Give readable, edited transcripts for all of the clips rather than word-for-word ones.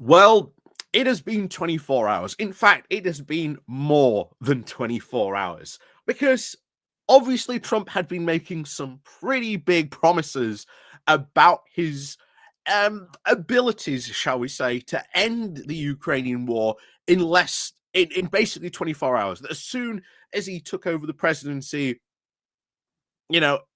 Well, it has been 24 hours. In fact, it has been more than 24 hours because obviously Trump had been making some pretty big promises about his abilities, shall we say, to end the Ukrainian war in basically 24 hours. As soon as he took over the presidency,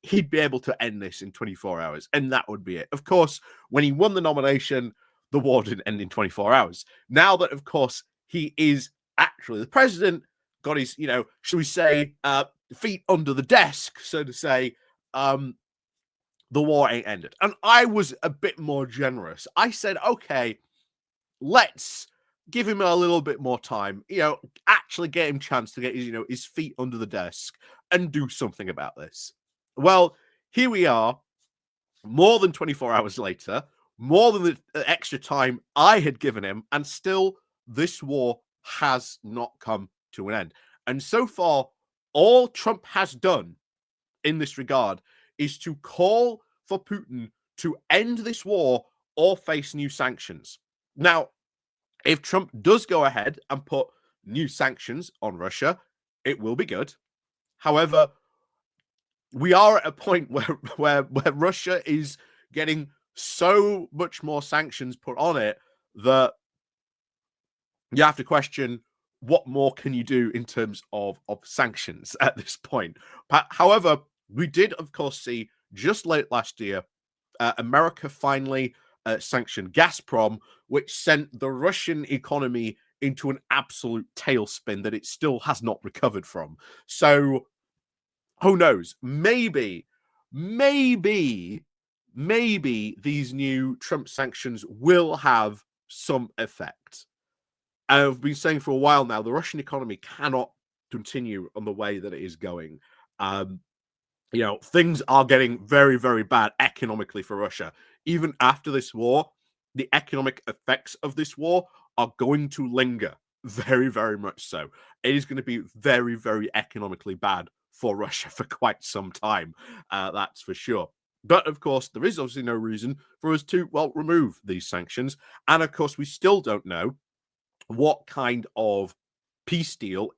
he'd be able to end this in 24 hours, and that would be it. Of course, when he won the nomination, the war didn't end in 24 hours. Now that, of course, he is actually the president, got his, should we say, feet under the desk, so to say, the war ain't ended. And I was a bit more generous. I said, okay, let's give him a little bit more time, actually get him a chance to get his feet under the desk and do something about this. Well, here we are, more than 24 hours later, more than the extra time I had given him, and still this war has not come to an end. And so far, all Trump has done in this regard is to call for Putin to end this war or face new sanctions. Now, if Trump does go ahead and put new sanctions on Russia, it will be good. However, we are at a point where Russia is getting so much more sanctions put on it that you have to question what more can you do in terms of sanctions at this point. However, we did, of course, see just late last year, America finally sanctioned Gazprom, which sent the Russian economy into an absolute tailspin that it still has not recovered from. So who knows? Maybe these new Trump sanctions will have some effect. I've been saying for a while now, the Russian economy cannot continue on the way that it is going. Things are getting very, very bad economically for Russia. Even after this war, the economic effects of this war are going to linger very, very much so. It is going to be very, very economically bad for Russia for quite some time. That's for sure. But of course, there is obviously no reason for us to, remove these sanctions. And of course, we still don't know what kind of peace deal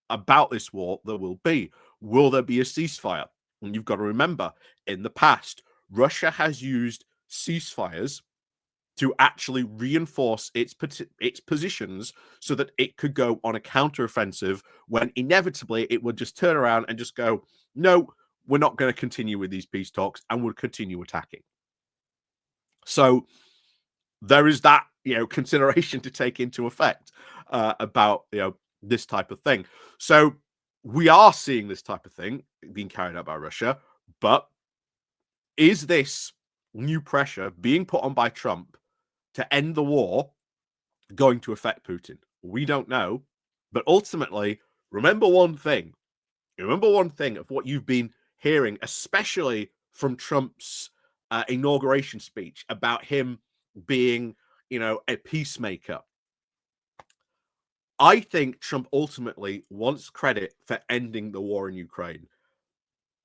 about this war there will be. Will there be a ceasefire? And you've got to remember, in the past, Russia has used ceasefires to actually reinforce its positions so that it could go on a counteroffensive when inevitably it would just turn around and just go, no, we're not going to continue with these peace talks and we'll continue attacking. So there is that, consideration to take into effect about, this type of thing. So we are seeing this type of thing being carried out by Russia, but is this new pressure being put on by Trump to end the war going to affect Putin? We don't know. But ultimately, remember one thing. Remember one thing of what you've been hearing, especially from Trump's inauguration speech about him being, a peacemaker. I think Trump ultimately wants credit for ending the war in Ukraine.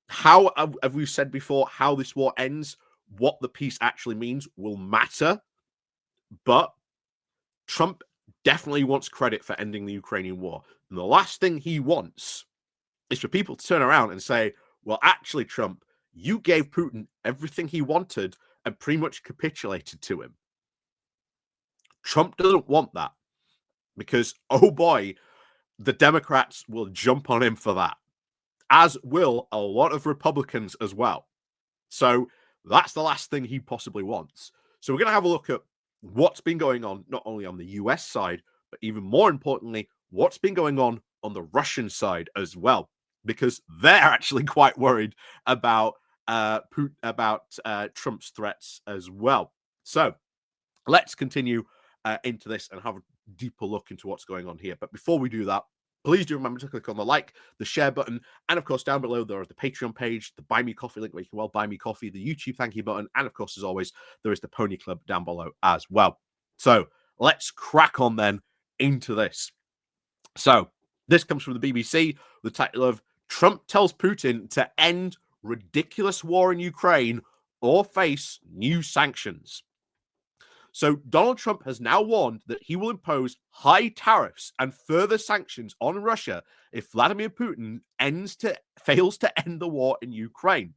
How, have we said before, how this war ends, what the peace actually means will matter. But Trump definitely wants credit for ending the Ukrainian war. And the last thing he wants is for people to turn around and say, well, actually, Trump, you gave Putin everything he wanted and pretty much capitulated to him. Trump doesn't want that because, oh boy, the Democrats will jump on him for that, as will a lot of Republicans as well. So that's the last thing he possibly wants. So we're going to have a look at what's been going on, not only on the US side, but even more importantly, what's been going on the Russian side as well, because they're actually quite worried about Trump's threats as well. So let's continue into this and have a deeper look into what's going on here. But before we do that, please do remember to click on the like, the share button, and of course, down below there is the Patreon page, the Buy Me Coffee link where you can buy me coffee, the YouTube thank you button, and of course, as always, there is the Pony Club down below as well. So let's crack on then into this. So this comes from the BBC, the title of Trump tells Putin to end ridiculous war in Ukraine or face new sanctions. So Donald Trump has now warned that he will impose high tariffs and further sanctions on Russia if Vladimir Putin fails to end the war in Ukraine.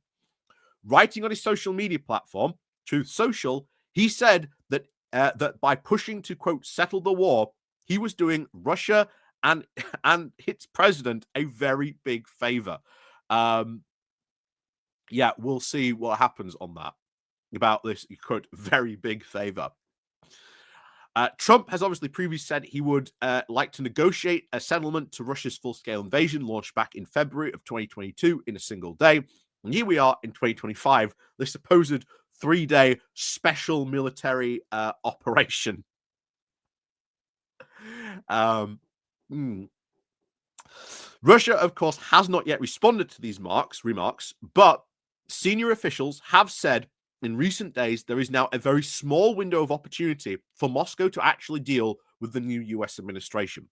Writing on his social media platform, Truth Social, he said that that by pushing to, quote, settle the war, he was doing Russia and its president a very big favor. Yeah, we'll see what happens on that about this, quote, very big favor. Trump has obviously previously said he would like to negotiate a settlement to Russia's full-scale invasion launched back in February of 2022 in a single day. And here we are in 2025, the supposed 3-day special military operation. Russia, of course, has not yet responded to these remarks, but senior officials have said in recent days there is now a very small window of opportunity for Moscow to actually deal with the new US administration.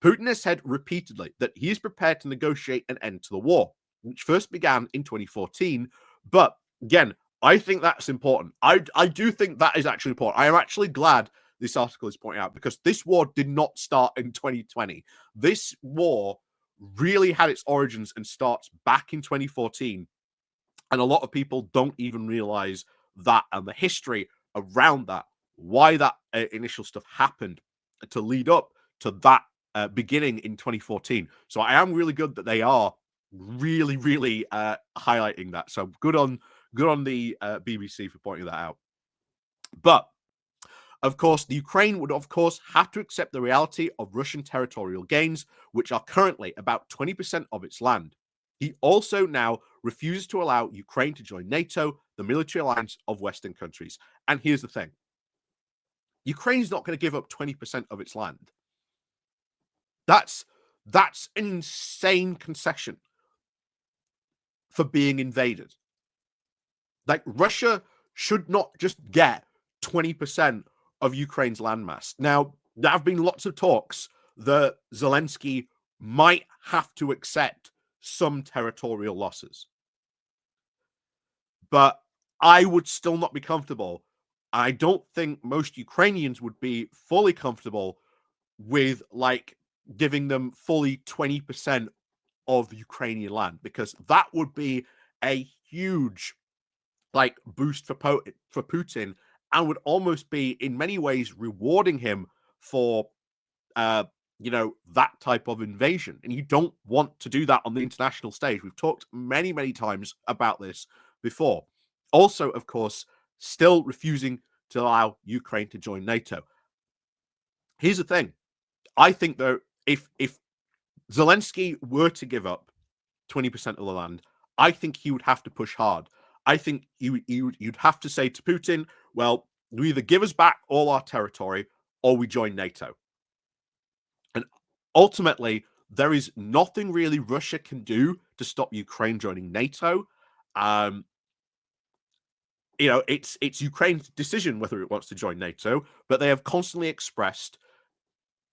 Putin has said repeatedly that he is prepared to negotiate an end to the war, which first began in 2014. But again, I think that's important. I do think that is actually important. I am actually glad this article is pointing out because this war did not start in 2020. This war really had its origins and starts back in 2014. And a lot of people don't even realize that and the history around that, why that initial stuff happened to lead up to that beginning in 2014. So I am really good that they are really, really highlighting that. So good on the BBC for pointing that out. But of course, the Ukraine would, of course, have to accept the reality of Russian territorial gains, which are currently about 20% of its land. He also now refuses to allow Ukraine to join NATO, the military alliance of Western countries. And here's the thing. Ukraine's not going to give up 20% of its land. That's an insane concession for being invaded. Like, Russia should not just get 20% of Ukraine's landmass. Now, there have been lots of talks that Zelensky might have to accept some territorial losses. But I would still not be comfortable. I don't think most Ukrainians would be fully comfortable with, like, giving them fully 20% of Ukrainian land, because that would be a huge, like, boost for Putin, and would almost be in many ways rewarding him for that type of invasion. And you don't want to do that on the international stage. We've talked many, many times about this before. Also, of course, still refusing to allow Ukraine to join NATO. Here's the thing. I think, though, if Zelensky were to give up 20% of the land, I think he would have to push hard. I think you'd have to say to Putin, well, you either give us back all our territory or we join NATO. And ultimately, there is nothing really Russia can do to stop Ukraine joining NATO. It's Ukraine's decision whether it wants to join NATO, but they have constantly expressed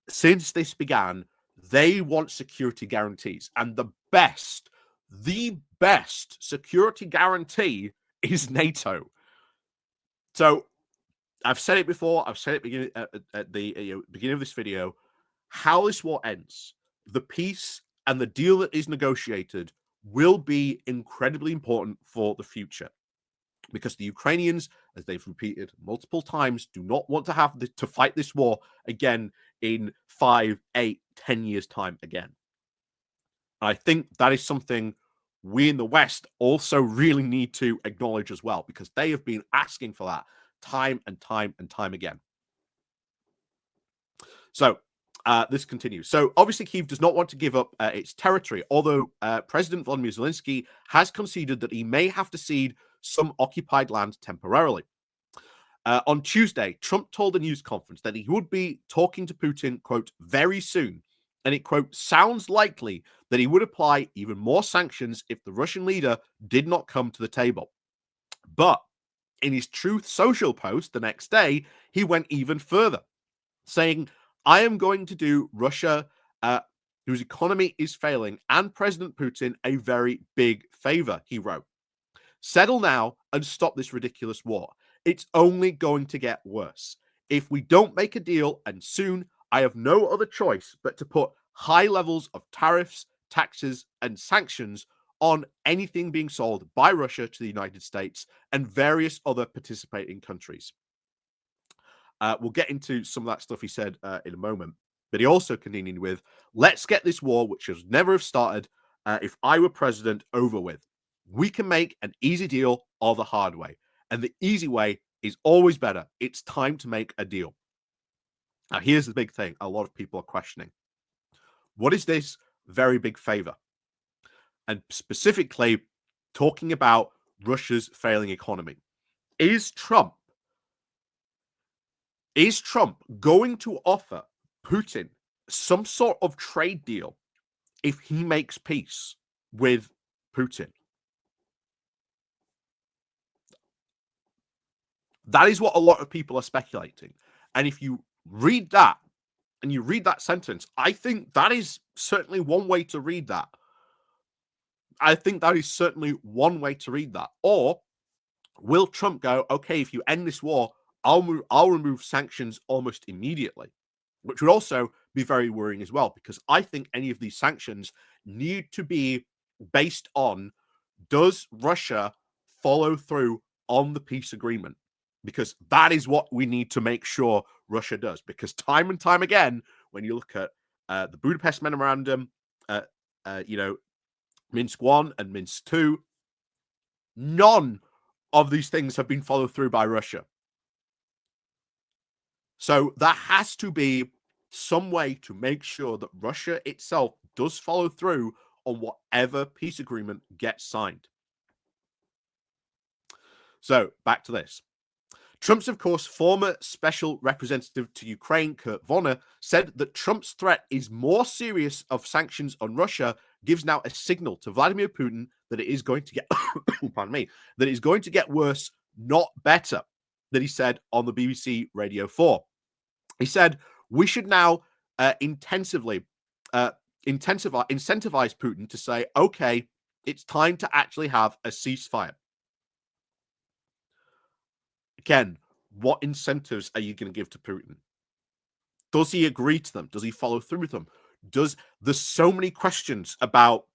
since this began, they want security guarantees. And the best security guarantee is NATO. So I've said it before. I've said it at the beginning of this video. How this war ends, the peace and the deal that is negotiated will be incredibly important for the future, because the Ukrainians, as they've repeated multiple times, do not want to have to fight this war again in 5, 8, 10 years' time again. I think that is something we in the West also really need to acknowledge as well, because they have been asking for that time and time and time again. So this continues. So obviously Kyiv does not want to give up its territory, although President Vladimir Zelensky has conceded that he may have to cede some occupied land temporarily. On Tuesday, Trump told a news conference that he would be talking to Putin, quote, very soon. And it, quote, sounds likely that he would apply even more sanctions if the Russian leader did not come to the table. But in his Truth Social post the next day, he went even further, saying, I am going to do Russia, whose economy is failing, and President Putin a very big favor, he wrote. Settle now and stop this ridiculous war. It's only going to get worse. If we don't make a deal, and soon, I have no other choice but to put high levels of tariffs, taxes, and sanctions on anything being sold by Russia to the United States and various other participating countries. We'll get into some of that stuff he said in a moment. But he also continued with, let's get this war, which has never have started, if I were president, over with. We can make an easy deal or the hard way. And the easy way is always better. It's time to make a deal. Now, here's the big thing a lot of people are questioning. What is this very big favor? And specifically, talking about Russia's failing economy. Is Trump going to offer Putin some sort of trade deal if he makes peace with Putin? That is what a lot of people are speculating. And if you read that and you read that sentence, I think that is certainly one way to read that. I think that is certainly one way to read that. Or will Trump go, okay, if you end this war, I'll remove sanctions almost immediately, which would also be very worrying as well, because I think any of these sanctions need to be based on, does Russia follow through on the peace agreement? Because that is what we need to make sure Russia does. Because time and time again, when you look at the Budapest Memorandum, Minsk 1 and Minsk 2, none of these things have been followed through by Russia. So there has to be some way to make sure that Russia itself does follow through on whatever peace agreement gets signed. So back to this. Trump's, of course, former special representative to Ukraine, Kurt Vonner, said that Trump's threat is more serious of sanctions on Russia, gives now a signal to Vladimir Putin that it is going to get, pardon me, that it is going to get worse, not better, that he said on the BBC Radio 4. He said, we should now incentivize Putin to say, okay, it's time to actually have a ceasefire. Again, what incentives are you going to give to Putin? Does he agree to them? Does he follow through with them? There's so many questions about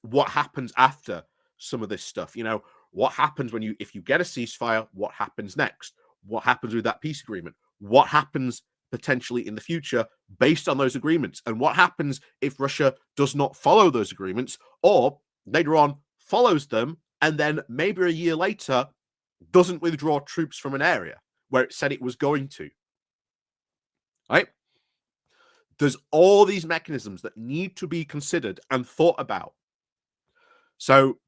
what happens after some of this stuff. You know, what happens if you get a ceasefire? What happens next? What happens with that peace agreement? What happens potentially in the future based on those agreements? And what happens if Russia does not follow those agreements, or later on follows them and then maybe a year later doesn't withdraw troops from an area where it said it was going to? Right? There's all these mechanisms that need to be considered and thought about. So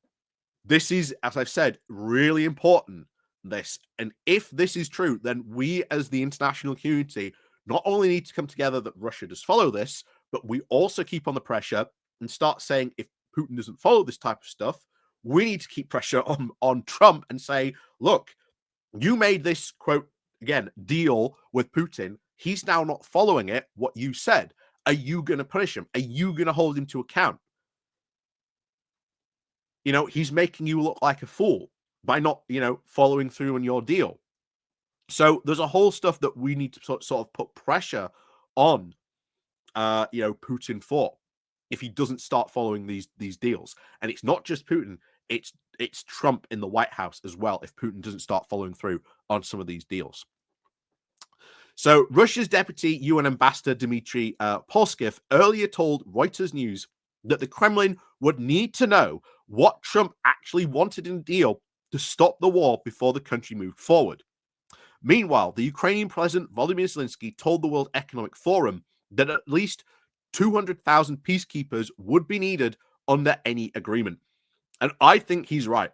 this is, as I've said, really important. And if this is true, then we as the international community not only need to come together that Russia does follow this, but we also keep on the pressure and start saying, if Putin doesn't follow this type of stuff, we need to keep pressure on Trump and say, look, you made this, quote, again, deal with Putin. He's now not following it, what you said. Are you going to punish him? Are you going to hold him to account? You know, he's making you look like a fool by not, following through on your deal. So there's a whole stuff that we need to sort of put pressure on, Putin for, if he doesn't start following these deals. And it's not just Putin, it's Trump in the White House as well, if Putin doesn't start following through on some of these deals. So Russia's deputy UN ambassador Dmitry Polskiv earlier told Reuters News that the Kremlin would need to know what Trump actually wanted in a deal to stop the war before the country moved forward. Meanwhile, the Ukrainian President Volodymyr Zelensky told the World Economic Forum that at least 200,000 peacekeepers would be needed under any agreement. And I think he's right.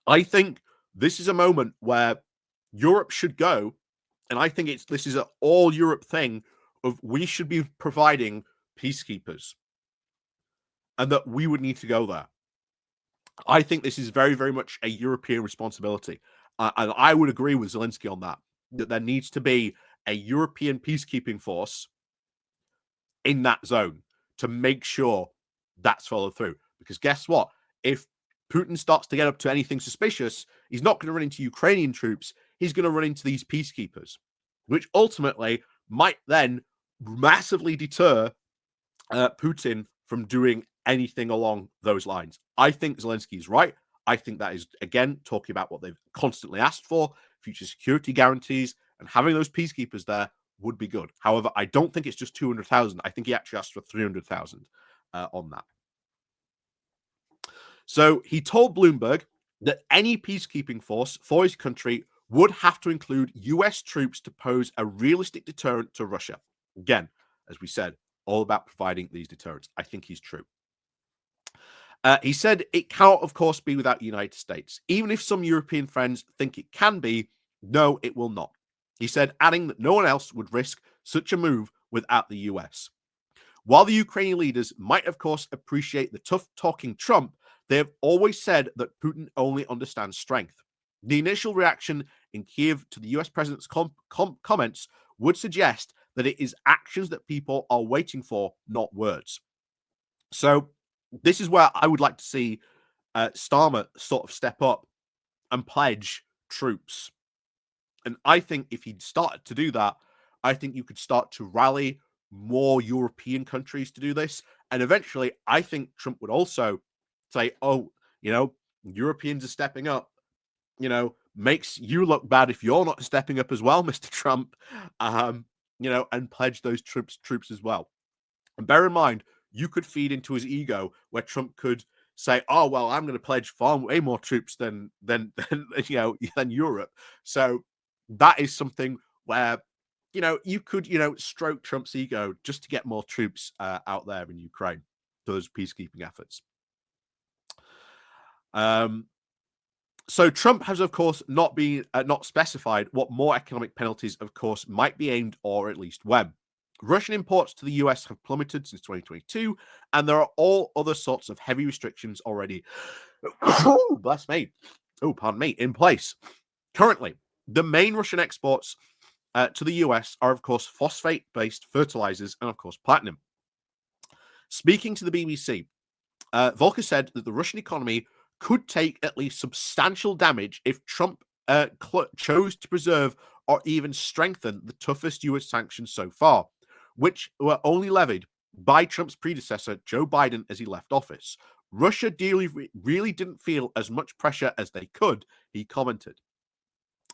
I think this is a moment where Europe should go, and I think this is an all Europe thing of we should be providing peacekeepers, and that we would need to go there. I think this is very, very much a European responsibility. And I would agree with Zelensky on that there needs to be a European peacekeeping force in that zone to make sure that's followed through. Because guess what? If Putin starts to get up to anything suspicious, he's not going to run into Ukrainian troops. he's going to run into these peacekeepers, which ultimately might then massively deter Putin from doing anything along those lines. I think Zelensky's right. I think that is, again, talking about what they've constantly asked for, future security guarantees, and having those peacekeepers there would be good. However, I don't think it's just 200,000. I think he actually asked for 300,000 on that. So he told Bloomberg that any peacekeeping force for his country would have to include US troops to pose a realistic deterrent to Russia. Again, as we said, all about providing these deterrents. I think he's true. He said it cannot, of course, be without the United States. Even if some European friends think it can be, no, it will not. He said, adding that no one else would risk such a move without the US. While the Ukrainian leaders might, of course, appreciate the tough-talking Trump, they have always said that Putin only understands strength. The initial reaction in Kyiv to the US president's comments would suggest that it is actions that people are waiting for, not words. So this is where I would like to see Starmer sort of step up and pledge troops. And I think if he started to do that, I think you could start to rally more European countries to do this. And eventually, I think Trump would also say, oh, Europeans are stepping up, makes you look bad if you're not stepping up as well, Mr. Trump, and pledge those troops as well. And bear in mind, you could feed into his ego where Trump could say, oh, well, I'm going to pledge far way more troops than Europe. So that is something where, you could, stroke Trump's ego just to get more troops out there in Ukraine for those peacekeeping efforts. So Trump has, of course, not specified what more economic penalties, of course, might be aimed or at least when. Russian imports to the US have plummeted since 2022, and there are all other sorts of heavy restrictions already, bless me, in place. Currently, the main Russian exports to the US are, of course, phosphate-based fertilizers and, of course, platinum. Speaking to the BBC, Volker said that the Russian economy could take at least substantial damage if Trump chose to preserve or even strengthen the toughest US sanctions so far, which were only levied by Trump's predecessor, Joe Biden, as he left office. Russia really didn't feel as much pressure as they could, he commented.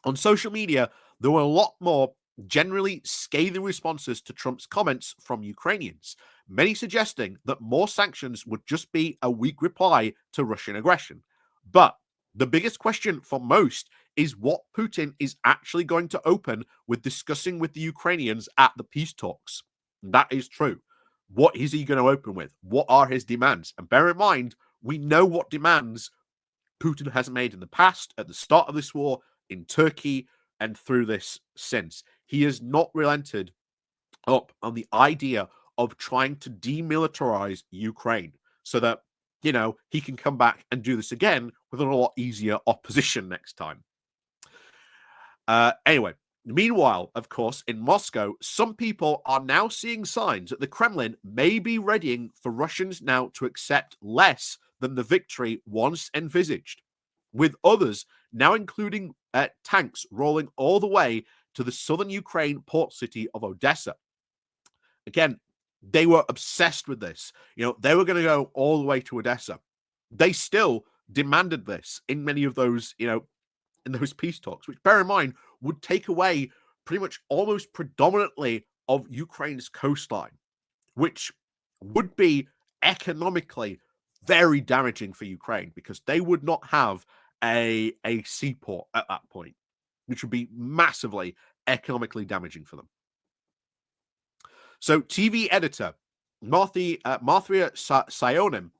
On social media, there were a lot more generally scathing responses to Trump's comments from Ukrainians, many suggesting that more sanctions would just be a weak reply to Russian aggression. But the biggest question for most is what Putin is actually going to open with discussing with the Ukrainians at the peace talks. That is true. What is he going to open with? What are his demands? And bear in mind, we know what demands Putin has made in the past, at the start of this war, in Turkey, and through this since. He has not relented up on the idea of trying to demilitarize Ukraine so that, he can come back and do this again with a lot easier opposition next time. Anyway, meanwhile, of course, in Moscow, some people are now seeing signs that the Kremlin may be readying for Russians now to accept less than the victory once envisaged, with others now including tanks rolling all the way to the southern Ukraine port city of Odessa. Again, they were obsessed with this. They were going to go all the way to Odessa. They still demanded this in many of those, in those peace talks, which, bear in mind, would take away pretty much almost predominantly of Ukraine's coastline, which would be economically very damaging for Ukraine because they would not have a seaport at that point, which would be massively economically damaging for them. So TV editor Marthia Sionim,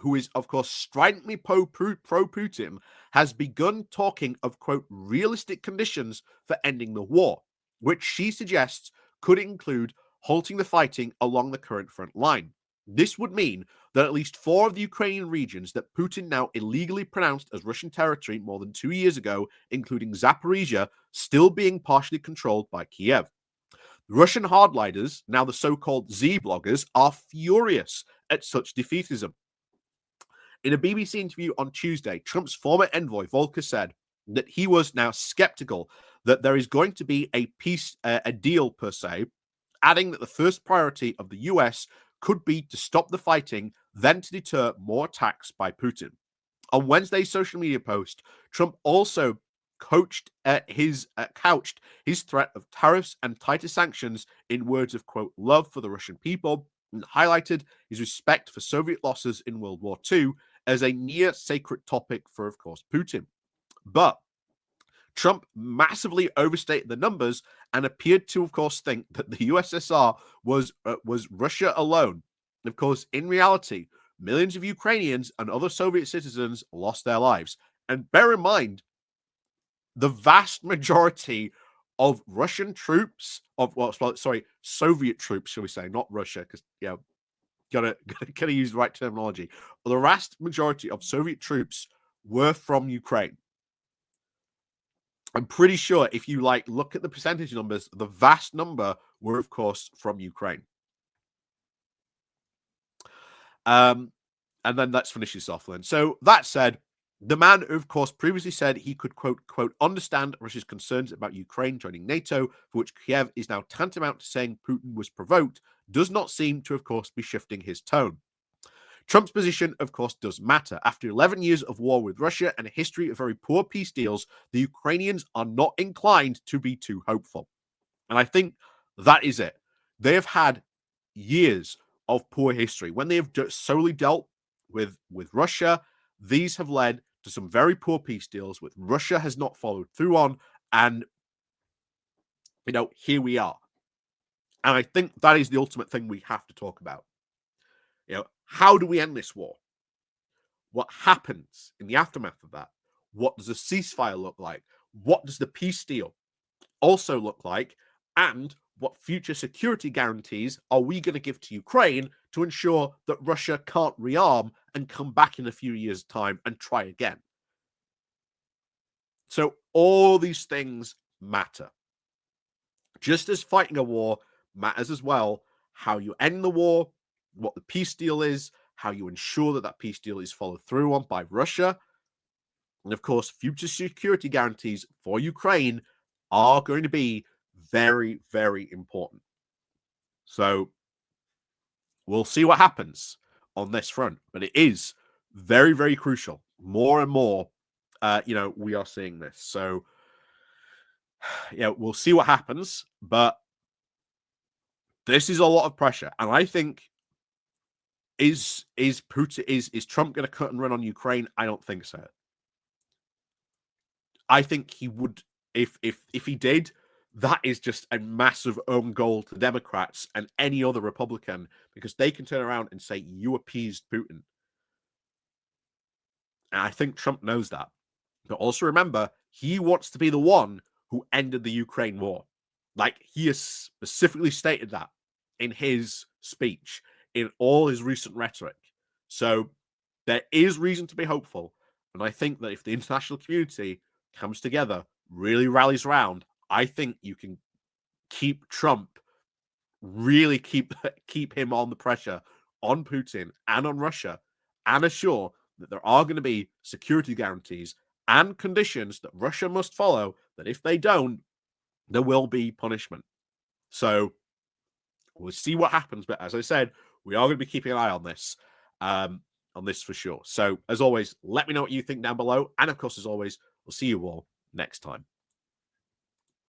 who is, of course, stridently pro-Putin, has begun talking of, quote, realistic conditions for ending the war, which she suggests could include halting the fighting along the current front line. This would mean that at least 4 of the Ukrainian regions that Putin now illegally pronounced as Russian territory more than 2 years ago, including Zaporizhia, still being partially controlled by Kyiv. Russian hardliners, now the so-called Z-bloggers, are furious at such defeatism. In a BBC interview on Tuesday, Trump's former envoy, Volker, said, that he was now skeptical that there is going to be a a deal per se, adding that the first priority of the US could be to stop the fighting, then to deter more attacks by Putin. On Wednesday's social media post, Trump also couched his threat of tariffs and tighter sanctions in words of, quote, love for the Russian people, and highlighted his respect for Soviet losses in World War II as a near sacred topic for, of course, Putin. But Trump massively overstated the numbers and appeared to, of course, think that the USSR was Russia alone. And of course, in reality, millions of Ukrainians and other Soviet citizens lost their lives. And bear in mind, the vast majority of Russian troops, Soviet troops, shall we say, not Russia, because gotta use the right terminology. The vast majority of Soviet troops were from Ukraine. I'm pretty sure if you look at the percentage numbers, the vast number were, of course, from Ukraine. And then let's finish this off then. So that said, the man who, of course, previously said he could, quote, understand Russia's concerns about Ukraine joining NATO, for which Kyiv is now tantamount to saying Putin was provoked, does not seem to, of course, be shifting his tone. Trump's position, of course, does matter. After 11 years of war with Russia and a history of very poor peace deals, the Ukrainians are not inclined to be too hopeful. And I think that is it. They have had years of poor history. When they have solely dealt with Russia, these have led to some very poor peace deals, which Russia has not followed through on. And, here we are. And I think that is the ultimate thing we have to talk about. How do we end this war? What happens in the aftermath of that? What does a ceasefire look like? What does the peace deal also look like? And what future security guarantees are we going to give to Ukraine to ensure that Russia can't rearm and come back in a few years' time and try again? So all these things matter. Just as fighting a war matters as well, how you end the war, what the peace deal is, how you ensure that that peace deal is followed through on by Russia, and of course, future security guarantees for Ukraine are going to be very, very important. So we'll see what happens on this front, but it is very, very crucial. More and more, we are seeing this. So, we'll see what happens, but this is a lot of pressure, and I think is Putin is Trump going to cut and run on Ukraine? I don't think so. I think he would if he did. That is just a massive own goal to Democrats and any other Republican, because they can turn around and say you appeased Putin. And I think Trump knows that. But also remember, he wants to be the one who ended the Ukraine war. He has specifically stated that in his speech, in all his recent rhetoric. So there is reason to be hopeful. And I think that if the international community comes together, really rallies around, I think you can keep Trump, really keep him on the pressure on Putin and on Russia, and assure that there are going to be security guarantees and conditions that Russia must follow, that if they don't, there will be punishment. So we'll see what happens. But as I said, we are going to be keeping an eye on this for sure. So as always, let me know what you think down below. And of course, as always, we'll see you all next time.